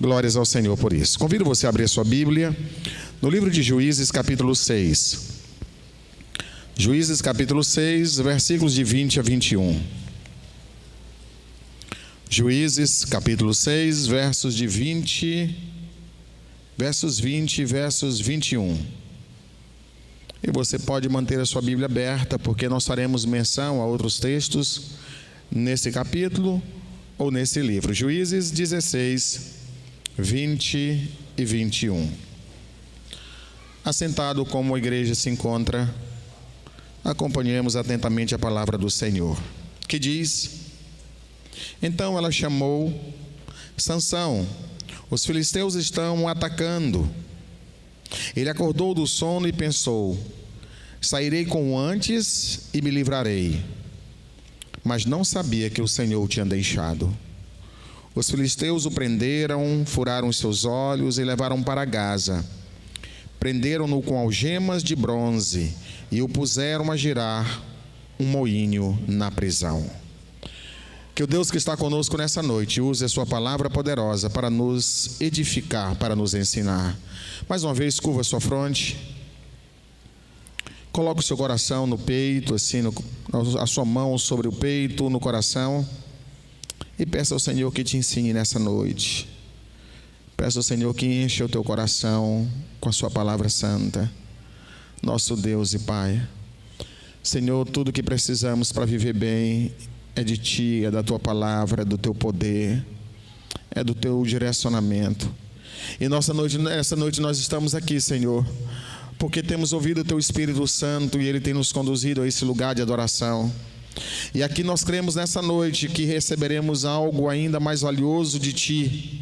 Glórias ao Senhor por isso. Convido você a abrir a sua Bíblia no livro de Juízes, capítulo 6. Juízes, capítulo 6, versículos de 20 a 21. Juízes, capítulo 6, versos 20 e versos 21. E você pode manter a sua Bíblia aberta, porque nós faremos menção a outros textos nesse capítulo ou nesse livro. Juízes 16, 20 e 21. Assentado como a igreja se encontra, acompanhemos atentamente a palavra do Senhor, que diz: Então ela chamou Sansão, os filisteus estão atacando. Ele acordou do sono e pensou: sairei como antes e me livrarei. Mas não sabia que o Senhor o tinha deixado. Os filisteus o prenderam, furaram os seus olhos e levaram para Gaza. Prenderam-no com algemas de bronze e o puseram a girar um moinho na prisão. Que o Deus que está conosco nessa noite use a sua palavra poderosa para nos edificar, para nos ensinar. Mais uma vez, curva a sua fronte. Coloque o seu coração no peito, assim, a sua mão sobre o peito, no coração. E peça ao Senhor que te ensine nessa noite. Peça ao Senhor que encha o teu coração com a sua palavra santa. Nosso Deus e Pai. Senhor, tudo que precisamos para viver bem é de Ti, é da Tua palavra, é do Teu poder, é do Teu direcionamento. E nessa noite nós estamos aqui, Senhor, porque temos ouvido o Teu Espírito Santo e Ele tem nos conduzido a esse lugar de adoração. E aqui nós cremos nessa noite que receberemos algo ainda mais valioso de Ti,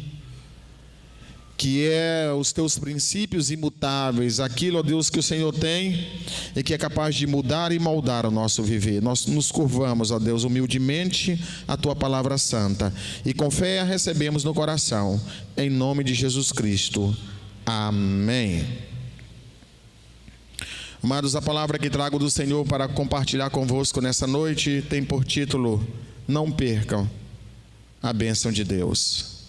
que é os Teus princípios imutáveis, aquilo, ó Deus, que o Senhor tem e que é capaz de mudar e moldar o nosso viver. Nós nos curvamos, ó Deus, humildemente à Tua palavra santa e com fé a recebemos no coração, em nome de Jesus Cristo. Amém. Amados, a palavra que trago do Senhor para compartilhar convosco nessa noite tem por título: Não percam a bênção de Deus.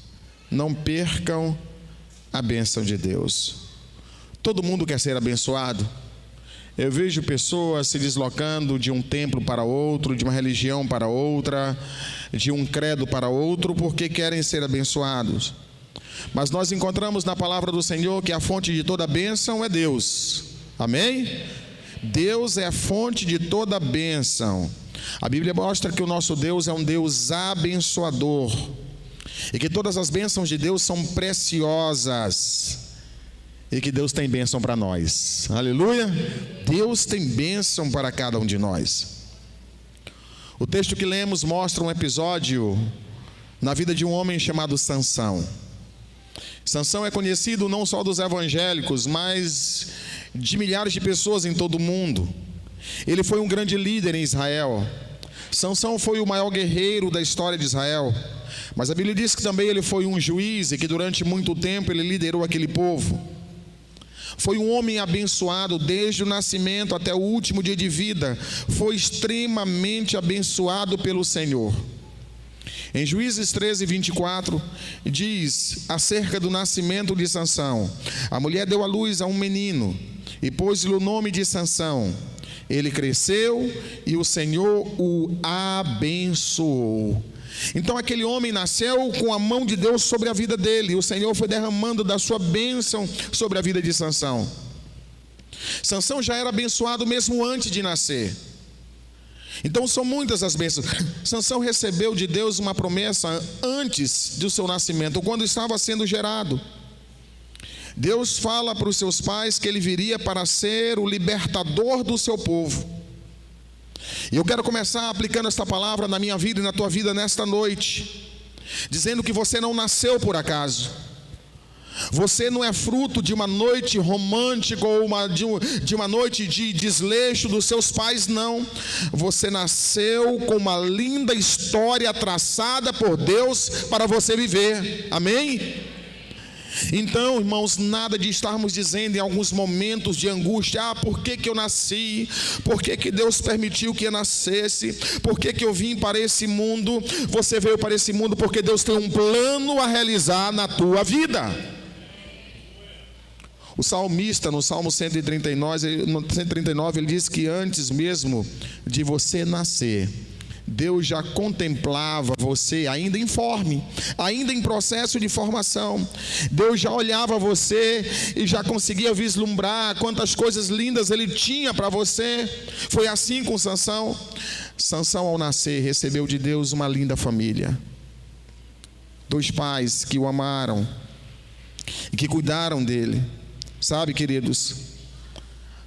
Não percam a bênção de Deus. Todo mundo quer ser abençoado. Eu vejo pessoas se deslocando de um templo para outro, de uma religião para outra, de um credo para outro, porque querem ser abençoados. Mas nós encontramos na palavra do Senhor que a fonte de toda bênção é Deus. Amém? Deus é a fonte de toda bênção. A Bíblia mostra que o nosso Deus é um Deus abençoador e que todas as bênçãos de Deus são preciosas e que Deus tem bênção para nós. Aleluia! Deus tem bênção para cada um de nós. O texto que lemos mostra um episódio na vida de um homem chamado Sansão. Sansão é conhecido não só dos evangélicos, mas de milhares de pessoas em todo o mundo. Ele foi um grande líder em Israel. Sansão foi o maior guerreiro da história de Israel. Mas a Bíblia diz que também ele foi um juiz e que durante muito tempo ele liderou aquele povo. Foi um homem abençoado desde o nascimento até o último dia de vida. Foi extremamente abençoado pelo Senhor. Em Juízes 13, 24, diz acerca do nascimento de Sansão: a mulher deu à luz a um menino e pôs-lhe o nome de Sansão. Ele cresceu e o Senhor o abençoou. Então aquele homem nasceu com a mão de Deus sobre a vida dele. O Senhor foi derramando da sua bênção sobre a vida de Sansão. Sansão já era abençoado mesmo antes de nascer. Então são muitas as bênçãos. Sansão recebeu de Deus uma promessa antes do seu nascimento, quando estava sendo gerado. Deus fala para os seus pais que ele viria para ser o libertador do seu povo. E eu quero começar aplicando esta palavra na minha vida e na tua vida nesta noite, dizendo que você não nasceu por acaso. Você não é fruto de uma noite romântica ou de uma noite de desleixo dos seus pais, não. Você nasceu com uma linda história traçada por Deus para você viver. Amém? Então, irmãos, nada de estarmos dizendo em alguns momentos de angústia: por que eu nasci? Por que Deus permitiu que eu nascesse? Por que eu vim para esse mundo? Você veio para esse mundo porque Deus tem um plano a realizar na tua vida. O salmista, no Salmo 139, ele diz que antes mesmo de você nascer, Deus já contemplava você ainda informe, ainda em processo de formação. Deus já olhava você e já conseguia vislumbrar quantas coisas lindas Ele tinha para você. Foi assim com Sansão. Sansão, ao nascer, recebeu de Deus uma linda família. 2 pais que o amaram e que cuidaram dele. Sabe, queridos,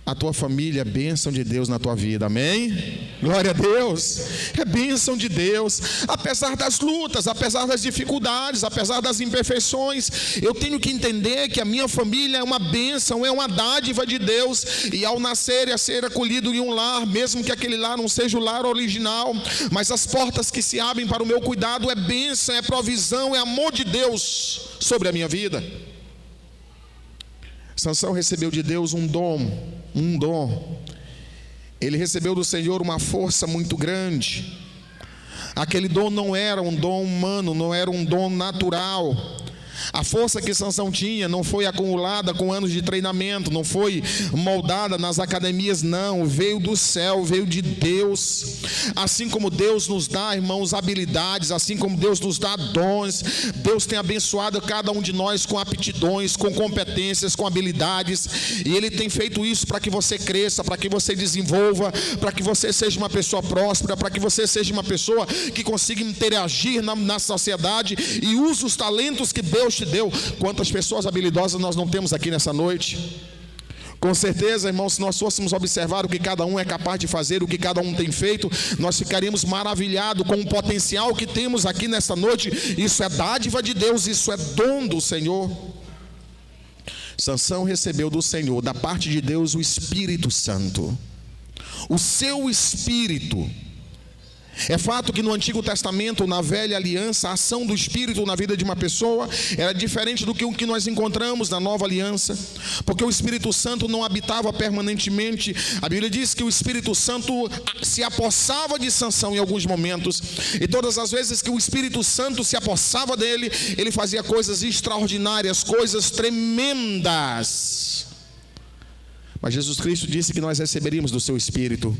a tua família é bênção de Deus na tua vida, amém? Glória a Deus, é bênção de Deus. Apesar das lutas, apesar das dificuldades, apesar das imperfeições, eu tenho que entender que a minha família é uma bênção, é uma dádiva de Deus. E ao nascer e a ser acolhido em um lar, mesmo que aquele lar não seja o lar original, mas as portas que se abrem para o meu cuidado é bênção, é provisão, é amor de Deus sobre a minha vida. Sansão recebeu de Deus um dom. Ele recebeu do Senhor uma força muito grande. Aquele dom não era um dom humano, não era um dom natural. A força que Sansão tinha não foi acumulada com anos de treinamento, não foi moldada nas academias, não. Veio do céu, veio de Deus. Assim como Deus nos dá, irmãos, habilidades, assim como Deus nos dá dons, Deus tem abençoado cada um de nós com aptidões, com competências, com habilidades. E Ele tem feito isso para que você cresça, para que você desenvolva, para que você seja uma pessoa próspera, para que você seja uma pessoa que consiga interagir na sociedade e use os talentos que Deus te deu. Quantas pessoas habilidosas nós não temos aqui nessa noite? Com certeza, irmãos, se nós fôssemos observar o que cada um é capaz de fazer, o que cada um tem feito, nós ficaríamos maravilhados com o potencial que temos aqui nessa noite. Isso é dádiva de Deus, isso é dom do Senhor. Sansão recebeu do Senhor, da parte de Deus, o Espírito Santo. O seu Espírito. É fato que no Antigo Testamento, na Velha Aliança, a ação do Espírito na vida de uma pessoa era diferente do que o que nós encontramos na Nova Aliança, porque o Espírito Santo não habitava permanentemente. A Bíblia diz que o Espírito Santo se apossava de Sansão em alguns momentos, e todas as vezes que o Espírito Santo se apossava dele, ele fazia coisas extraordinárias, coisas tremendas. Mas Jesus Cristo disse que nós receberíamos do seu Espírito.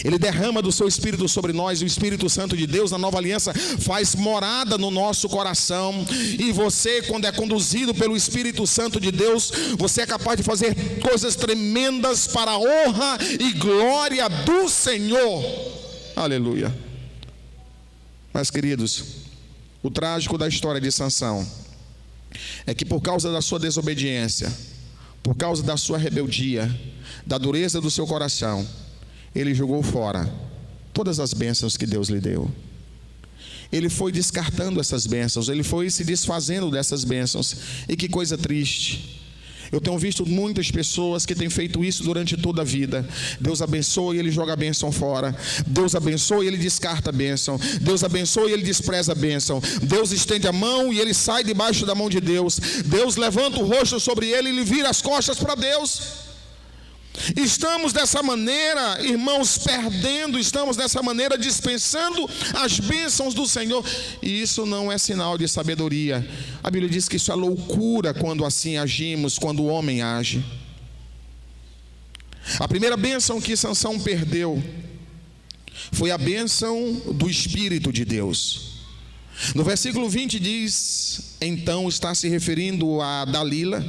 Ele derrama do seu Espírito sobre nós. O Espírito Santo de Deus na Nova Aliança faz morada no nosso coração. E você, quando é conduzido pelo Espírito Santo de Deus, você é capaz de fazer coisas tremendas para a honra e glória do Senhor. Aleluia. Mas, queridos, o trágico da história de Sansão é que por causa da sua desobediência, por causa da sua rebeldia, da dureza do seu coração, ele jogou fora todas as bênçãos que Deus lhe deu. Ele foi descartando essas bênçãos, ele foi se desfazendo dessas bênçãos. E que coisa triste. Eu tenho visto muitas pessoas que têm feito isso durante toda a vida. Deus abençoa e ele joga a bênção fora. Deus abençoa e ele descarta a bênção. Deus abençoa e ele despreza a bênção. Deus estende a mão e ele sai debaixo da mão de Deus. Deus levanta o rosto sobre ele e ele vira as costas para Deus. Estamos dessa maneira, irmãos, perdendo, estamos dessa maneira dispensando as bênçãos do Senhor. E isso não é sinal de sabedoria. A Bíblia diz que isso é loucura quando assim agimos, quando o homem age. A primeira bênção que Sansão perdeu foi a bênção do Espírito de Deus. No versículo 20 diz, então está se referindo a Dalila,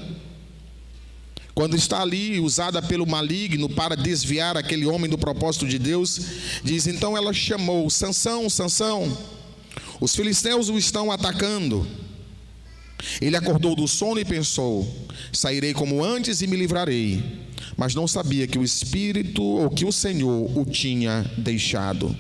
quando está ali usada pelo maligno para desviar aquele homem do propósito de Deus, diz, então ela chamou, Sansão, Sansão, os filisteus o estão atacando. Ele acordou do sono e pensou, sairei como antes e me livrarei. Mas não sabia que o Espírito, ou que o Senhor o tinha deixado.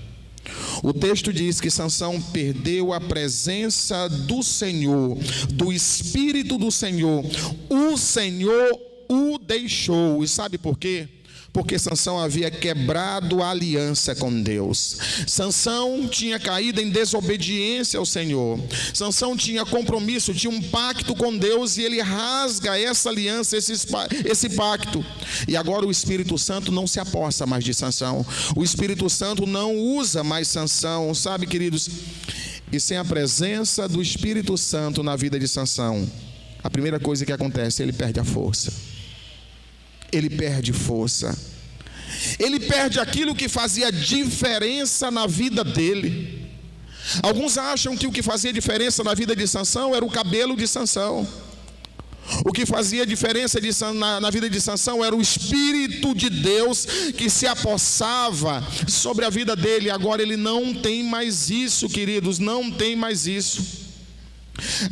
O texto diz que Sansão perdeu a presença do Senhor, do Espírito do Senhor. O Senhor o deixou. E sabe por quê? Porque Sansão havia quebrado a aliança com Deus. Sansão tinha caído em desobediência ao Senhor. Sansão tinha compromisso, tinha um pacto com Deus, e ele rasga essa aliança, esse pacto. E agora o Espírito Santo não se aposta mais de Sansão. O Espírito Santo não usa mais Sansão, sabe, queridos? E sem a presença do Espírito Santo na vida de Sansão, a primeira coisa que acontece, ele perde a força. Ele perde força. Ele perde aquilo que fazia diferença na vida dele. Alguns acham que o que fazia diferença na vida de Sansão era o cabelo de Sansão. O que fazia diferença na vida de Sansão era o Espírito de Deus que se apossava sobre a vida dele. Agora ele não tem mais isso, queridos, não tem mais isso.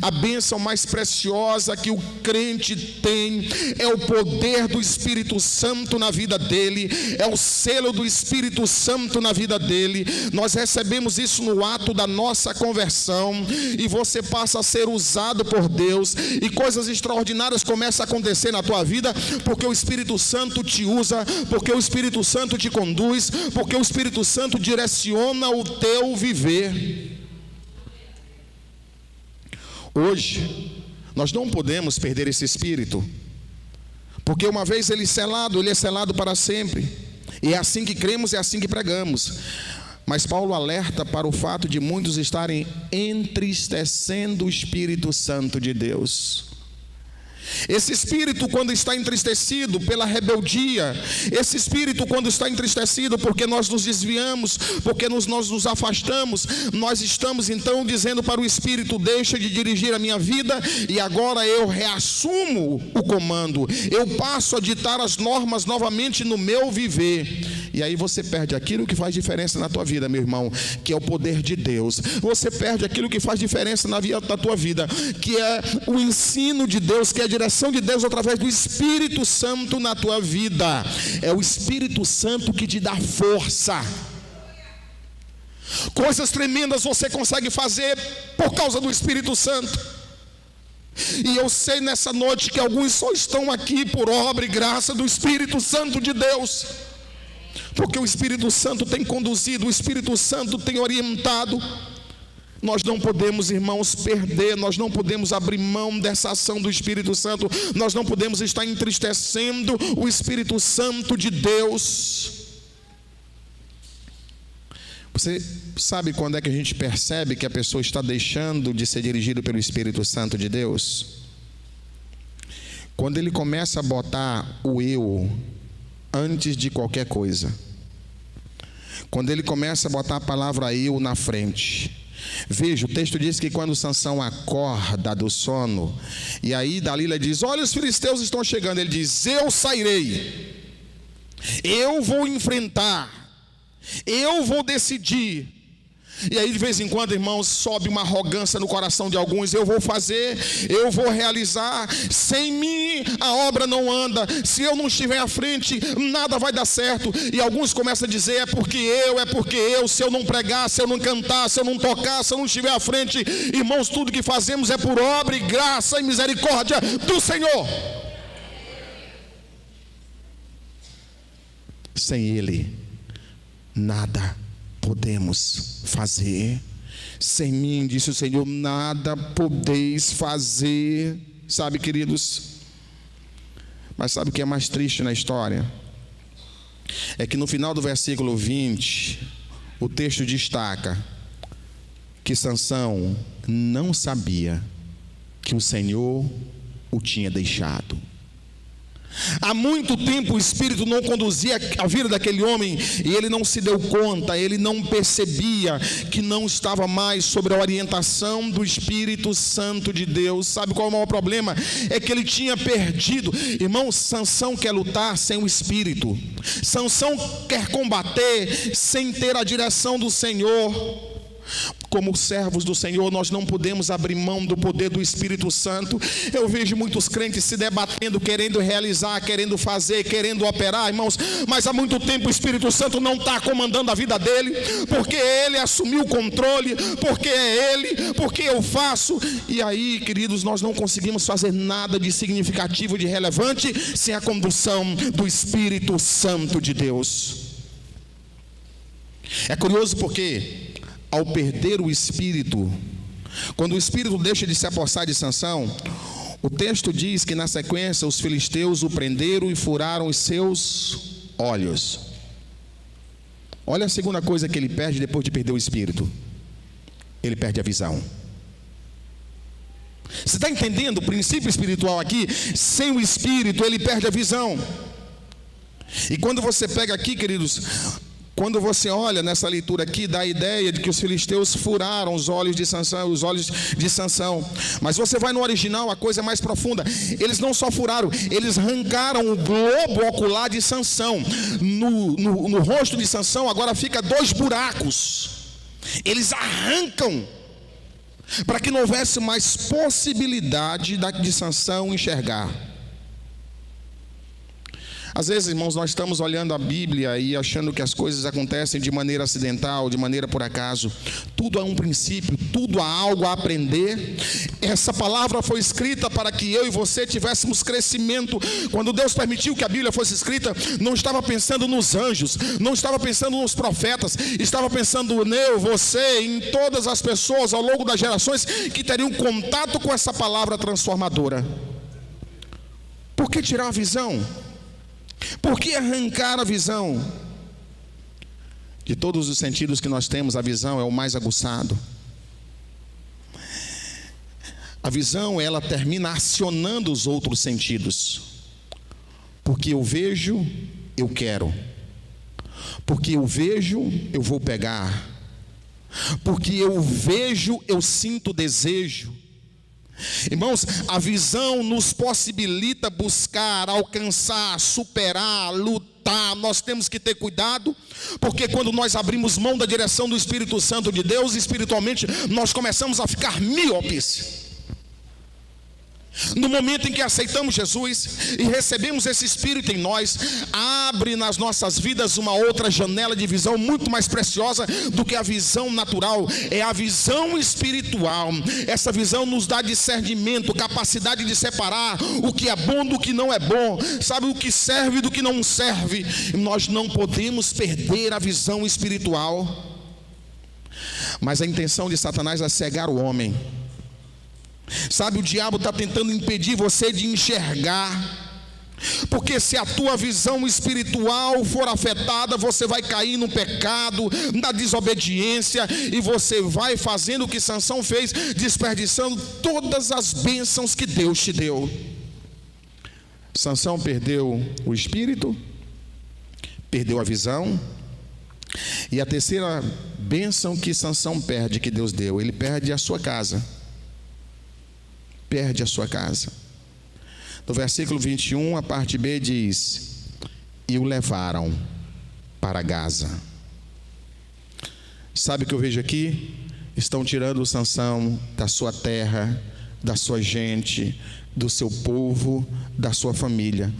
A bênção mais preciosa que o crente tem é o poder do Espírito Santo na vida dele, é o selo do Espírito Santo na vida dele. Nós recebemos isso no ato da nossa conversão, e você passa a ser usado por Deus, e coisas extraordinárias começam a acontecer na tua vida, porque o Espírito Santo te usa, porque o Espírito Santo te conduz, porque o Espírito Santo direciona o teu viver. Hoje, nós não podemos perder esse Espírito, porque uma vez ele é selado para sempre, e é assim que cremos, é assim que pregamos. Mas Paulo alerta para o fato de muitos estarem entristecendo o Espírito Santo de Deus. Esse espírito, quando está entristecido pela rebeldia, esse espírito, quando está entristecido porque nós nos desviamos, porque nós nos afastamos, nós estamos então dizendo para o espírito: deixa de dirigir a minha vida, e agora eu reassumo o comando, eu passo a ditar as normas novamente no meu viver. E aí você perde aquilo que faz diferença na tua vida, meu irmão, que é o poder de Deus. Você perde aquilo que faz diferença na tua vida, que é o ensino de Deus, que é a direção de Deus através do Espírito Santo na tua vida. É o Espírito Santo que te dá força. Coisas tremendas você consegue fazer por causa do Espírito Santo. E eu sei nessa noite que alguns só estão aqui por obra e graça do Espírito Santo de Deus, porque o Espírito Santo tem conduzido, o Espírito Santo tem orientado. Nós não podemos, irmãos, perder, nós não podemos abrir mão dessa ação do Espírito Santo, nós não podemos estar entristecendo o Espírito Santo de Deus. Você sabe quando é que a gente percebe que a pessoa está deixando de ser dirigida pelo Espírito Santo de Deus? Quando ele começa a botar o eu antes de qualquer coisa. Quando ele começa a botar a palavra eu na frente. Veja, o texto diz que quando Sansão acorda do sono, e aí Dalila diz: olha, os filisteus estão chegando. Ele diz: eu sairei, eu vou enfrentar, eu vou decidir. E aí de vez em quando, irmãos, sobe uma arrogância no coração de alguns: eu vou fazer, eu vou realizar, sem mim a obra não anda, se eu não estiver à frente nada vai dar certo. E alguns começam a dizer: é porque eu, se eu não pregar, se eu não cantar, se eu não tocar, se eu não estiver à frente. Irmãos, tudo que fazemos é por obra e graça e misericórdia do Senhor. Sem Ele nada podemos fazer. Sem mim, disse o Senhor, nada podeis fazer. Sabe, queridos? Mas sabe o que é mais triste na história? É que no final do versículo 20, o texto destaca que Sansão não sabia que o Senhor o tinha deixado. Há muito tempo o Espírito não conduzia a vida daquele homem, e ele não se deu conta, ele não percebia que não estava mais sobre a orientação do Espírito Santo de Deus. Sabe qual é o maior problema? É que ele tinha perdido. Irmão, Sansão quer lutar sem o Espírito. Sansão quer combater sem ter a direção do Senhor. como servos do Senhor, nós não podemos abrir mão do poder do Espírito Santo. Eu vejo muitos crentes se debatendo, querendo realizar, querendo fazer, querendo operar, irmãos, mas há muito tempo o Espírito Santo não está comandando a vida dele, porque ele assumiu o controle, porque é ele, porque eu faço. E aí, queridos, nós não conseguimos fazer nada de significativo, de relevante, sem a condução do Espírito Santo de Deus. É curioso porque, ao perder o Espírito, quando o Espírito deixa de se apossar de Sansão, o texto diz que na sequência os filisteus o prenderam e furaram os seus olhos. Olha a segunda coisa que ele perde depois de perder o Espírito: ele perde a visão. Você está entendendo o princípio espiritual aqui? Sem o Espírito ele perde a visão. E quando você pega aqui, queridos, quando você olha nessa leitura aqui, dá a ideia de que os filisteus furaram os olhos de Sansão, mas você vai no original, a coisa é mais profunda. Eles não só furaram, eles arrancaram o globo ocular de Sansão. No rosto de Sansão agora fica 2 buracos. Eles arrancam para que não houvesse mais possibilidade de Sansão enxergar. Às vezes, irmãos, nós estamos olhando a Bíblia e achando que as coisas acontecem de maneira acidental, de maneira por acaso. Tudo há um princípio, tudo há algo a aprender. Essa palavra foi escrita para que eu e você tivéssemos crescimento. Quando Deus permitiu que a Bíblia fosse escrita, não estava pensando nos anjos, não estava pensando nos profetas, estava pensando eu, você, em todas as pessoas ao longo das gerações que teriam contato com essa palavra transformadora. Por que tirar a visão? Por que arrancar a visão? De todos os sentidos que nós temos, a visão é o mais aguçado. A visão, ela termina acionando os outros sentidos. Porque eu vejo, eu quero. Porque eu vejo, eu vou pegar. Porque eu vejo, eu sinto desejo. Irmãos, a visão nos possibilita buscar, alcançar, superar, lutar. Nós temos que ter cuidado, porque quando nós abrimos mão da direção do Espírito Santo de Deus, espiritualmente, nós começamos a ficar míopes. No momento em que aceitamos Jesus e recebemos esse Espírito em nós, abre nas nossas vidas uma outra janela de visão muito mais preciosa do que a visão natural. É a visão espiritual. Essa visão nos dá discernimento, capacidade de separar o que é bom do que não é bom, sabe, o que serve do que não serve. Nós não podemos perder a visão espiritual. Mas a intenção de Satanás é cegar o homem. Sabe, o diabo está tentando impedir você de enxergar, porque se a tua visão espiritual for afetada, você vai cair no pecado, na desobediência, e você vai fazendo o que Sansão fez, desperdiçando todas as bênçãos que Deus te deu. Sansão perdeu o espírito, perdeu a visão, e a terceira bênção que Sansão perde, que Deus deu, ele perde a sua casa. Perde a sua casa. No versículo 21, a parte B diz: e o levaram para Gaza. Sabe o que eu vejo aqui? Estão tirando Sansão da sua terra, da sua gente, do seu povo, da sua família.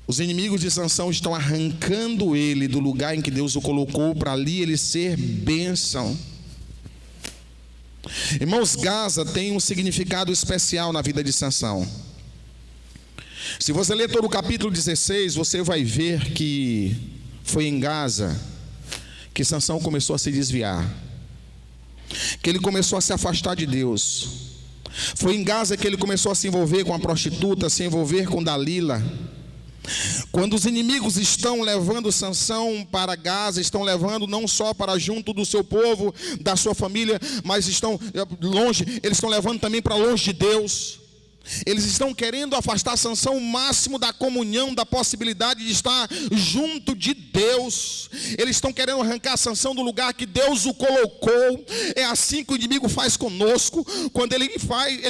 Os inimigos de Sansão estão arrancando ele do lugar em que Deus o colocou, para ali ele ser bênção. Irmãos, Gaza tem um significado especial na vida de Sansão. Se você ler todo o capítulo 16, você vai ver que foi em Gaza que Sansão começou a se desviar, que ele começou a se afastar de Deus. Foi em Gaza que ele começou a se envolver com a prostituta, se envolver com Dalila. Quando os inimigos estão levando Sansão para Gaza, estão levando não só para junto do seu povo, da sua família, mas estão longe, eles estão levando também para longe de Deus. Eles estão querendo afastar Sansão o máximo da comunhão, da possibilidade de estar junto de Deus. Eles estão querendo arrancar Sansão do lugar que Deus o colocou. É assim que o inimigo faz conosco. Quando ele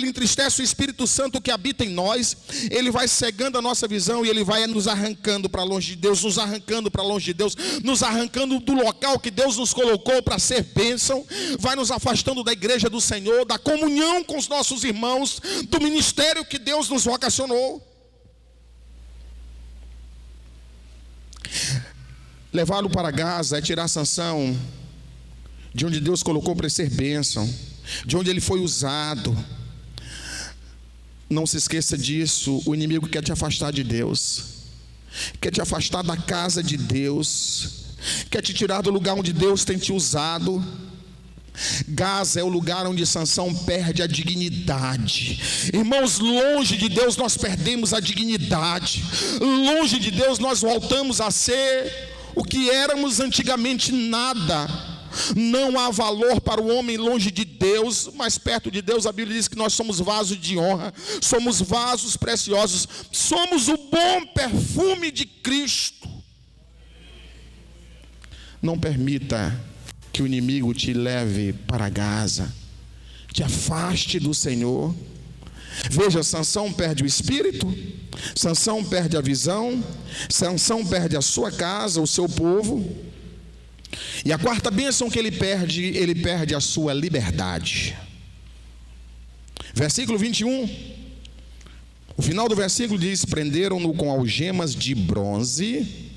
entristece o Espírito Santo que habita em nós, ele vai cegando a nossa visão e ele vai nos arrancando para longe de Deus, nos arrancando para longe de Deus, nos arrancando do local que Deus nos colocou para ser bênção, vai nos afastando da igreja do Senhor, da comunhão com os nossos irmãos, do ministério que Deus nos vocacionou. Levá-lo para Gaza é tirar Sansão de onde Deus colocou para ser bênção, de onde ele foi usado. Não se esqueça disso. O inimigo quer te afastar de Deus, quer te afastar da casa de Deus, quer te tirar do lugar onde Deus tem te usado. Gaza é o lugar onde Sansão perde a dignidade. Irmãos, longe de Deus nós perdemos a dignidade. Longe de Deus nós voltamos a ser o que éramos antigamente, nada. Não há valor para o homem longe de Deus, mas perto de Deus a Bíblia diz que nós somos vasos de honra, somos vasos preciosos, somos o bom perfume de Cristo. Não permita que o inimigo te leve para Gaza, te afaste do Senhor. Veja, Sansão perde o espírito, Sansão perde a visão, Sansão perde a sua casa, o seu povo. E a quarta bênção que ele perde a sua liberdade. Versículo 21, o final do versículo diz: prenderam-no com algemas de bronze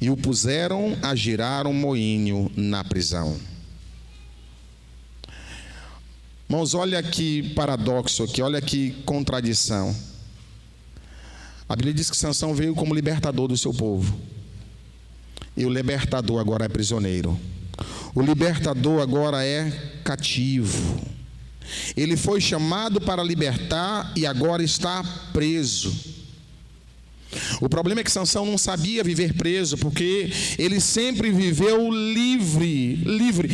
e o puseram a girar um moinho na prisão. Irmãos, olha que paradoxo aqui, olha que contradição. A Bíblia diz que Sansão veio como libertador do seu povo, e o libertador agora é prisioneiro. O libertador agora é cativo. Ele foi chamado para libertar e agora está preso. O problema é que Sansão não sabia viver preso, porque ele sempre viveu livre.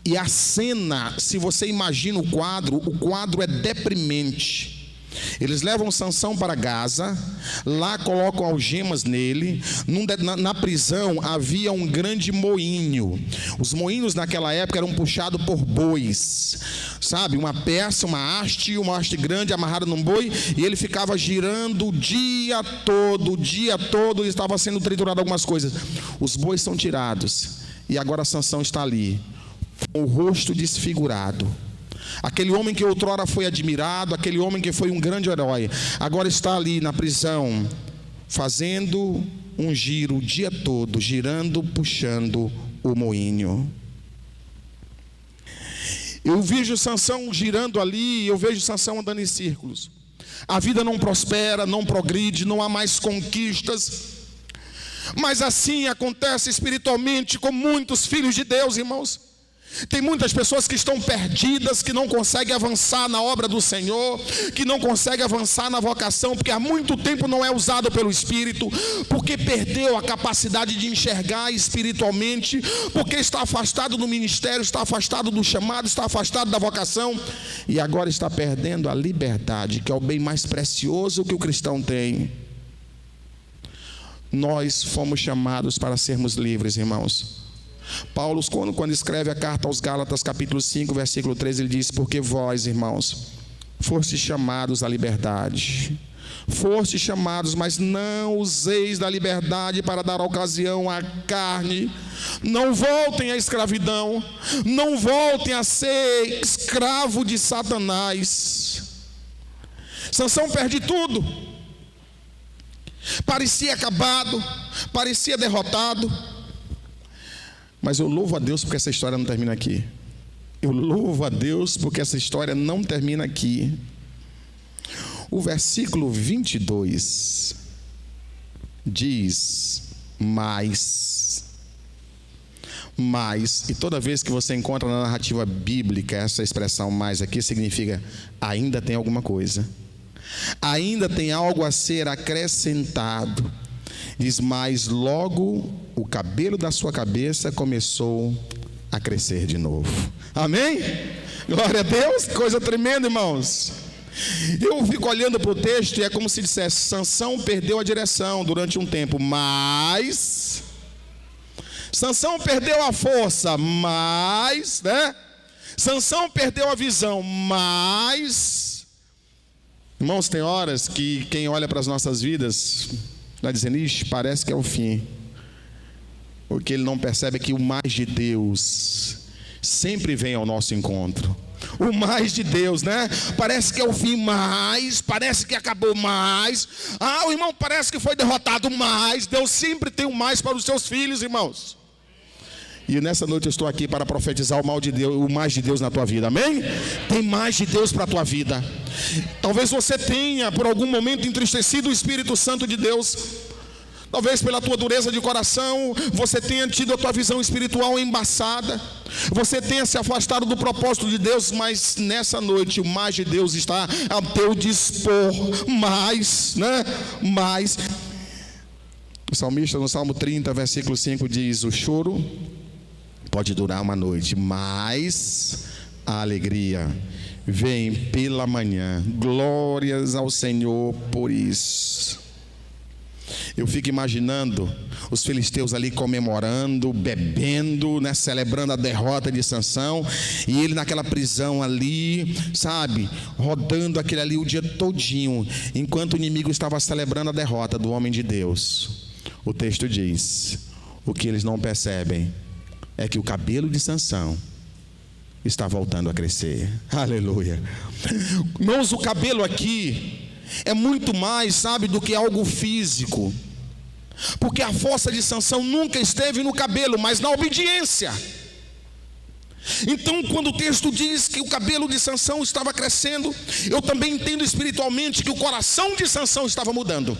E a cena, se você imagina o quadro é deprimente. Eles levam Sansão para Gaza, lá colocam algemas nele. Na prisão havia um grande moinho. Os moinhos naquela época eram puxados por bois, sabe? Uma peça, uma haste grande amarrada num boi, e ele ficava girando o dia todo, e estava sendo triturado algumas coisas. Os bois são tirados, e agora Sansão está ali, com o rosto desfigurado. Aquele homem que outrora foi admirado, aquele homem que foi um grande herói, agora está ali na prisão, fazendo um giro o dia todo, girando, puxando o moinho. Eu vejo Sansão girando ali, eu vejo Sansão andando em círculos. A vida não prospera, não progride, não há mais conquistas. Mas assim acontece espiritualmente com muitos filhos de Deus, irmãos. Tem muitas pessoas que estão perdidas, que não conseguem avançar na obra do Senhor, que não conseguem avançar na vocação, porque há muito tempo não é usado pelo Espírito, porque perdeu a capacidade de enxergar espiritualmente, porque está afastado do ministério, está afastado do chamado, está afastado da vocação, e agora está perdendo a liberdade, que é o bem mais precioso que o cristão tem. Nós fomos chamados para sermos livres, irmãos. Paulo, quando escreve a carta aos Gálatas, capítulo 5, versículo 13, ele diz: porque vós, irmãos, fostes chamados à liberdade. Fostes chamados, mas não useis da liberdade para dar ocasião à carne. Não voltem à escravidão, não voltem a ser escravo de Satanás. Sansão perde tudo. Parecia acabado, parecia derrotado. Mas eu louvo a Deus porque essa história não termina aqui. Eu louvo a Deus porque essa história não termina aqui. O versículo 22 diz: mais, e toda vez que você encontra na narrativa bíblica essa expressão mais aqui, significa ainda tem alguma coisa, ainda tem algo a ser acrescentado. Diz: mas logo o cabelo da sua cabeça começou a crescer de novo. Amém? Glória a Deus, coisa tremenda, irmãos. Eu fico olhando para o texto e é como se dissesse: Sansão perdeu a direção durante um tempo, mas Sansão perdeu a força, mas, né? Sansão perdeu a visão, mas, irmãos, tem horas que quem olha para as nossas vidas vai dizendo: ixi, parece que é o fim. O que ele não percebe é que o mais de Deus sempre vem ao nosso encontro. O mais de Deus, né? Parece que é o fim, mas parece que acabou, mais. O irmão parece que foi derrotado, mas Deus sempre tem o mais para os seus filhos, irmãos. E nessa noite eu estou aqui para profetizar o mais de Deus na tua vida, amém? Tem mais de Deus para a tua vida. Talvez você tenha por algum momento entristecido o Espírito Santo de Deus. Talvez pela tua dureza de coração você tenha tido a tua visão espiritual embaçada. Você tenha se afastado do propósito de Deus. Mas nessa noite o mais de Deus está ao teu dispor. Mais, né? Mais. O salmista no Salmo 30, versículo 5 diz: o choro pode durar uma noite, mas a alegria vem pela manhã. Glórias ao Senhor por isso. Eu fico imaginando os filisteus ali comemorando, bebendo, né, celebrando a derrota de Sansão, e ele naquela prisão ali, sabe, rodando aquele ali o dia todinho, enquanto o inimigo estava celebrando a derrota do homem de Deus. O texto diz: o que eles não percebem é que o cabelo de Sansão está voltando a crescer. Aleluia. Irmãos, o cabelo aqui é muito mais, sabe, do que algo físico. Porque a força de Sansão nunca esteve no cabelo, mas na obediência. Então, quando o texto diz que o cabelo de Sansão estava crescendo, eu também entendo espiritualmente que o coração de Sansão estava mudando.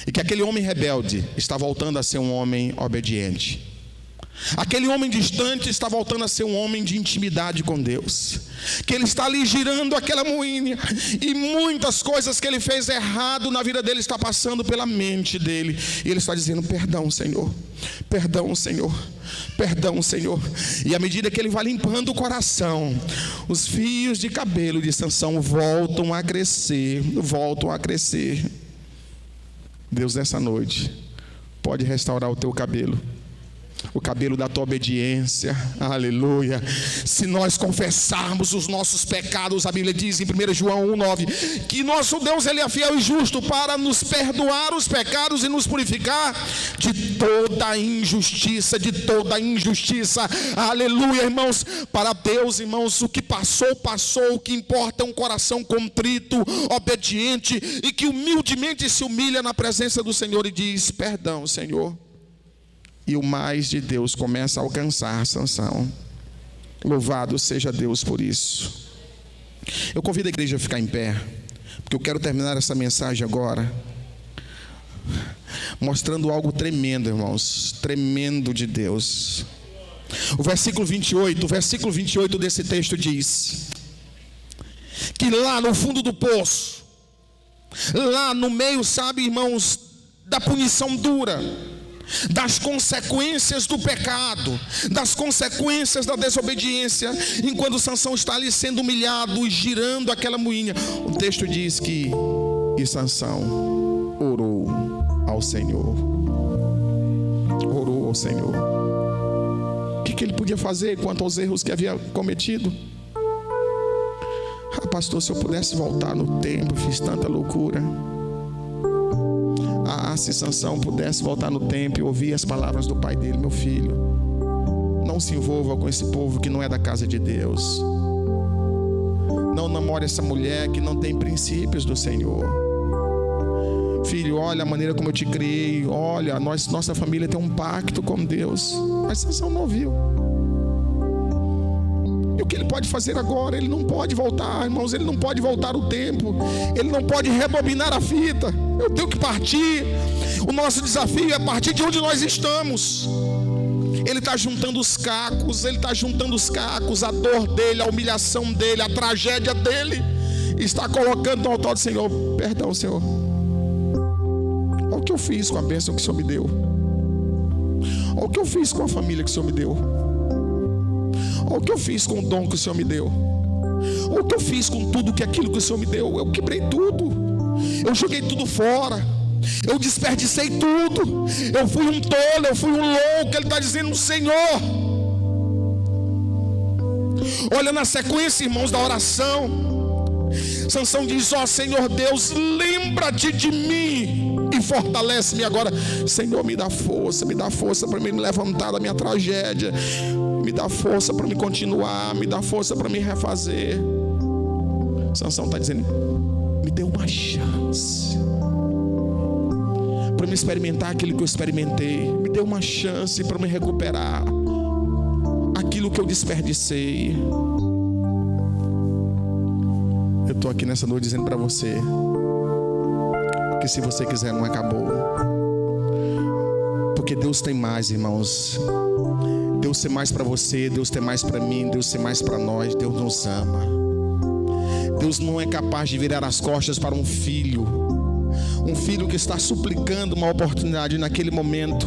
E que aquele homem rebelde está voltando a ser um homem obediente. Aquele homem distante está voltando a ser um homem de intimidade com Deus. Que ele está ali girando aquela moinha, e muitas coisas que ele fez errado na vida dele está passando pela mente dele. E ele está dizendo: perdão, Senhor. Perdão, Senhor. Perdão, Senhor. E à medida que ele vai limpando o coração, os fios de cabelo de Sansão voltam a crescer. Voltam a crescer. Deus, nessa noite pode restaurar o teu cabelo, o cabelo da tua obediência. Aleluia. Se nós confessarmos os nossos pecados, a Bíblia diz em 1 João 1,9 que nosso Deus, ele é fiel e justo para nos perdoar os pecados e nos purificar de toda injustiça, de toda injustiça. Aleluia, irmãos. Para Deus, irmãos, o que passou, passou. O que importa é um coração contrito, obediente, e que humildemente se humilha na presença do Senhor e diz: perdão, Senhor. E o mais de Deus começa a alcançar Sansão. Louvado seja Deus por isso. Eu convido a igreja a ficar em pé, porque eu quero terminar essa mensagem agora mostrando algo tremendo, irmãos. Tremendo de Deus. O versículo 28 desse texto diz que lá no fundo do poço, lá no meio, sabe, irmãos, da punição dura, das consequências do pecado, das consequências da desobediência, enquanto Sansão está ali sendo humilhado e girando aquela moinha, o texto diz que Sansão orou ao Senhor. Orou ao Senhor. O que ele podia fazer quanto aos erros que havia cometido? Pastor, se eu pudesse voltar no tempo, fiz tanta loucura. Se Sansão pudesse voltar no tempo e ouvir as palavras do pai dele: meu filho, não se envolva com esse povo que não é da casa de Deus. Não namore essa mulher que não tem princípios do Senhor. Filho, olha a maneira como eu te criei. Olha, nossa família tem um pacto com Deus. Mas Sansão não ouviu. E o que ele pode fazer agora? Ele não pode voltar, irmãos. Ele não pode voltar o tempo. Ele não pode rebobinar a fita. Eu tenho que partir. O nosso desafio é partir de onde nós estamos. Ele está juntando os cacos. Ele está juntando os cacos. A dor dele, a humilhação dele, a tragédia dele. Está colocando no altar do Senhor: perdão, Senhor. Olha o que eu fiz com a bênção que o Senhor me deu. Olha o que eu fiz com a família que o Senhor me deu. Olha o que eu fiz com o dom que o Senhor me deu. O que eu fiz com tudo aquilo que o Senhor me deu? Eu quebrei tudo, eu joguei tudo fora, eu desperdicei tudo, eu fui um tolo, eu fui um louco. Ele está dizendo: Senhor. Olha na sequência, irmãos, da oração, Sansão diz: ó Senhor Deus, lembra-te de mim e fortalece-me agora. Senhor, me dá força para me levantar da minha tragédia, me dá força para me continuar, me dá força para me refazer. Sansão está dizendo: me dê uma chance para me experimentar aquilo que eu experimentei, me dê uma chance para me recuperar aquilo que eu desperdicei. Eu estou aqui nessa noite dizendo para você que se você quiser, não acabou, porque Deus tem mais, irmãos. Deus tem mais para você, Deus tem mais para mim, Deus tem mais para nós. Deus nos ama. Deus não é capaz de virar as costas para um filho que está suplicando uma oportunidade. Naquele momento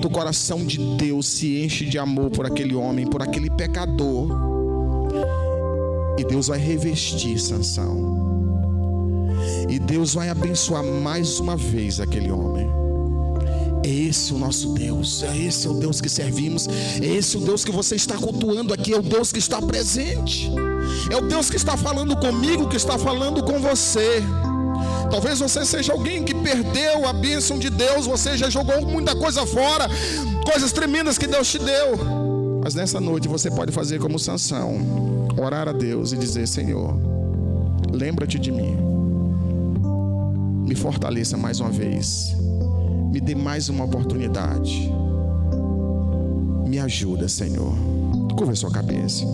o coração de Deus se enche de amor por aquele homem, por aquele pecador, e Deus vai revestir Sansão, e Deus vai abençoar mais uma vez aquele homem. É esse o nosso Deus, é esse o Deus que servimos, é esse o Deus que você está cultuando aqui, é o Deus que está presente, é o Deus que está falando comigo, que está falando com você. Talvez você seja alguém que perdeu a bênção de Deus, você já jogou muita coisa fora, coisas tremendas que Deus te deu, mas nessa noite você pode fazer como Sansão, orar a Deus e dizer: Senhor, lembra-te de mim, me fortaleça mais uma vez, me dê mais uma oportunidade, me ajuda, Senhor. Curva a sua cabeça.